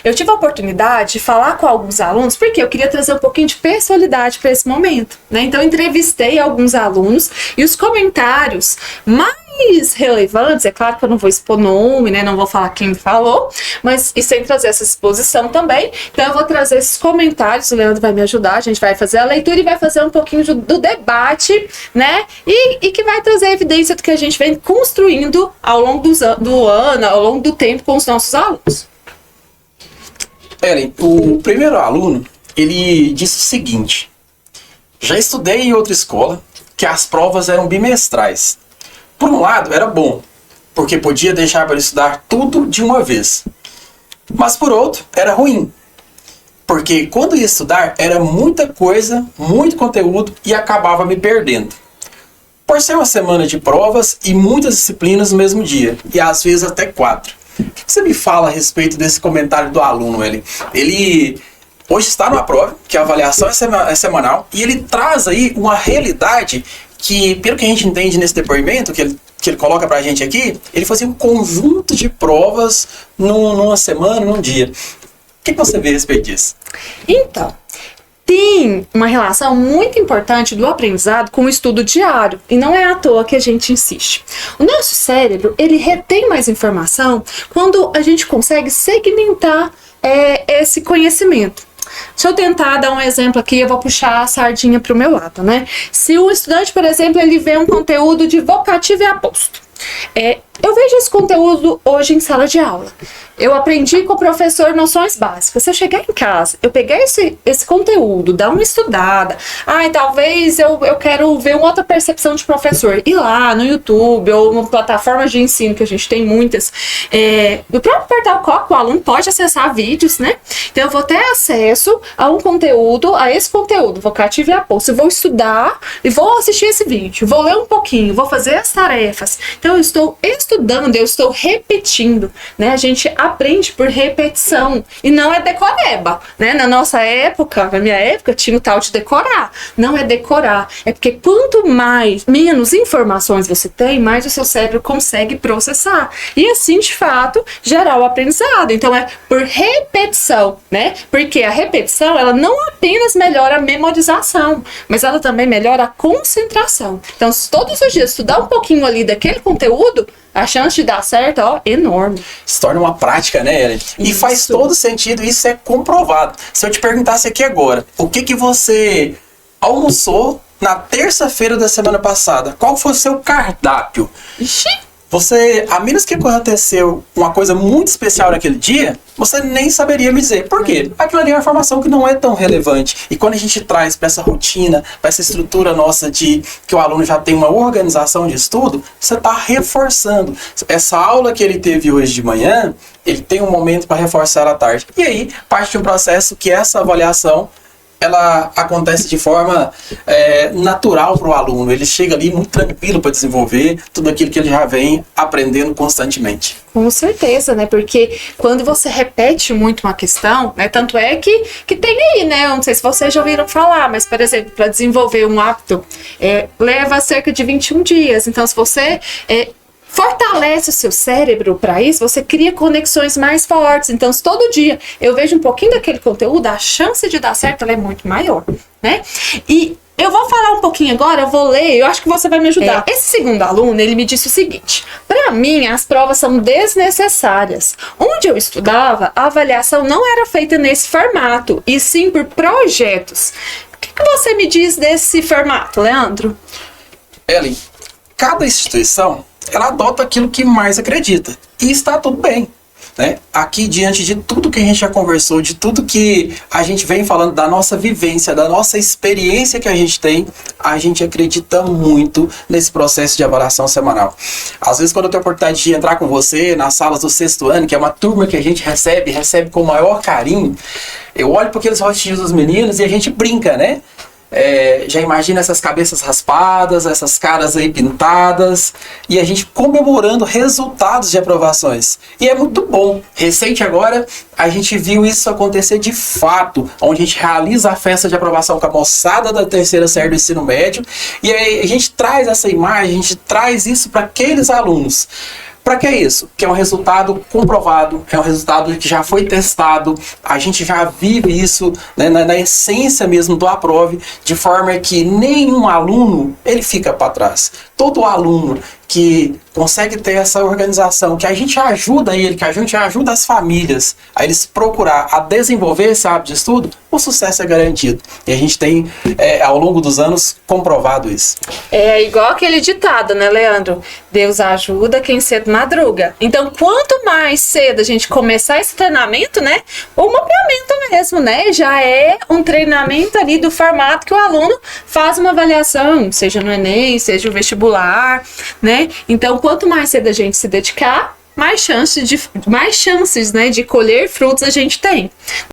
eu tive a oportunidade de falar com alguns alunos, porque eu queria trazer um pouquinho de personalidade para esse momento, né? Então, eu entrevistei alguns alunos e os comentários mais relevantes, é claro que eu não vou expor nome, né? Não vou falar quem me falou, mas e sem trazer essa exposição também. Então, eu vou trazer esses comentários, o Leandro vai me ajudar, a gente vai fazer a leitura e vai fazer um pouquinho do debate, né? E que vai trazer evidência do que a gente vem construindo ao longo do ano, ao longo do tempo com os nossos alunos. Ellen, o primeiro aluno, ele disse o seguinte: já estudei em outra escola que as provas eram bimestrais. Por um lado, era bom, porque podia deixar para estudar tudo de uma vez. Mas por outro, era ruim, porque quando ia estudar era muita coisa, muito conteúdo e acabava me perdendo. Por ser uma semana de provas e muitas disciplinas no mesmo dia, e às vezes até 4. O que você me fala a respeito desse comentário do aluno, Ellen? Ele hoje está numa prova, que a avaliação é semanal, e ele traz aí uma realidade que, pelo que a gente entende nesse depoimento, que ele coloca pra gente aqui, ele fazia um conjunto de provas numa semana, num dia. O que você vê a respeito disso? Então, tem uma relação muito importante do aprendizado com o estudo diário, e não é à toa que a gente insiste. O nosso cérebro, ele retém mais informação quando a gente consegue segmentar esse conhecimento. Deixa eu tentar dar um exemplo aqui, eu vou puxar a sardinha para o meu lado, né? Se o estudante, por exemplo, ele vê um conteúdo de vocativo e aposto, eu vejo esse conteúdo hoje em sala de aula. Eu aprendi com o professor noções básicas. Se eu chegar em casa, eu pegar esse conteúdo, dar uma estudada, talvez eu quero ver uma outra percepção de professor, ir lá no YouTube ou em plataformas de ensino, que a gente tem muitas, no próprio portal Coca, o aluno pode acessar vídeos, né? Então eu vou ter acesso a esse conteúdo, vocativo e aposto. Eu vou estudar e vou assistir esse vídeo, vou ler um pouquinho, vou fazer as tarefas. Então eu estou estudando, eu estou repetindo, né? A gente aprende por repetição e não é decoreba, né? Na nossa época, na minha época, tinha o tal de decorar. Não é decorar, é porque quanto menos informações você tem, mais o seu cérebro consegue processar e assim, de fato, gerar o aprendizado. Então é por repetição, né? Porque a repetição, ela não apenas melhora a memorização, mas ela também melhora a concentração. Então, se todos os dias estudar um pouquinho ali daquele conteúdo, a chance de dar certo, enorme. Se torna uma prática, né, Ellen? E faz todo sentido, isso é comprovado. Se eu te perguntasse aqui agora, o que você almoçou na terça-feira da semana passada? Qual foi o seu cardápio? Ixi! Você, a menos que aconteceu uma coisa muito especial naquele dia, você nem saberia me dizer. Por quê? Aquilo ali é uma informação que não é tão relevante. E quando a gente traz para essa rotina, para essa estrutura nossa de que o aluno já tem uma organização de estudo, você está reforçando. Essa aula que ele teve hoje de manhã, ele tem um momento para reforçar à tarde. E aí, parte de um processo que essa avaliação ela acontece de forma natural para o aluno. Ele chega ali muito tranquilo para desenvolver tudo aquilo que ele já vem aprendendo constantemente. Com certeza, né? Porque quando você repete muito uma questão, né? Tanto é que tem aí, né? Eu não sei se vocês já ouviram falar, mas, por exemplo, para desenvolver um hábito, leva cerca de 21 dias. Então, se você fortalece o seu cérebro para isso, você cria conexões mais fortes. Então, se todo dia eu vejo um pouquinho daquele conteúdo, a chance de dar certo ela é muito maior, né? E eu vou falar um pouquinho agora, eu vou ler, eu acho que você vai me ajudar. Esse segundo aluno, ele me disse o seguinte: para mim, as provas são desnecessárias. Onde eu estudava, a avaliação não era feita nesse formato, e sim por projetos. O que você me diz desse formato, Leandro? Ellen, cada instituição ela adota aquilo que mais acredita. E está tudo bem, né? Aqui, diante de tudo que a gente já conversou, de tudo que a gente vem falando, da nossa vivência, da nossa experiência que a gente tem, a gente acredita muito nesse processo de avaliação semanal. Às vezes, quando eu tenho a oportunidade de entrar com você nas salas do 6º ano, que é uma turma que a gente recebe com o maior carinho, eu olho para aqueles rostinhos dos meninos e a gente brinca, né? Já imagina essas cabeças raspadas, essas caras aí pintadas, e a gente comemorando resultados de aprovações. E é muito bom. Recente agora, a gente viu isso acontecer de fato, onde a gente realiza a festa de aprovação com a moçada da 3ª série do ensino médio, e aí a gente traz essa imagem, a gente traz isso para aqueles alunos. Para que isso? Que é um resultado comprovado, é um resultado que já foi testado, a gente já vive isso, né, na essência mesmo do Aprove, de forma que nenhum aluno ele fica para trás. Todo aluno que consegue ter essa organização, que a gente ajuda ele, que a gente ajuda as famílias a eles procurar a desenvolver esse hábito de estudo, o sucesso é garantido. E a gente tem, ao longo dos anos, comprovado isso. É igual aquele ditado, né, Leandro? Deus ajuda quem cedo madruga. Então, quanto mais cedo a gente começar esse treinamento, né, o mapeamento mesmo, né, já é um treinamento ali do formato que o aluno faz uma avaliação, seja no Enem, seja o vestibular, né? Então, quanto mais cedo a gente se dedicar, mais chances, né, de colher frutos a gente tem.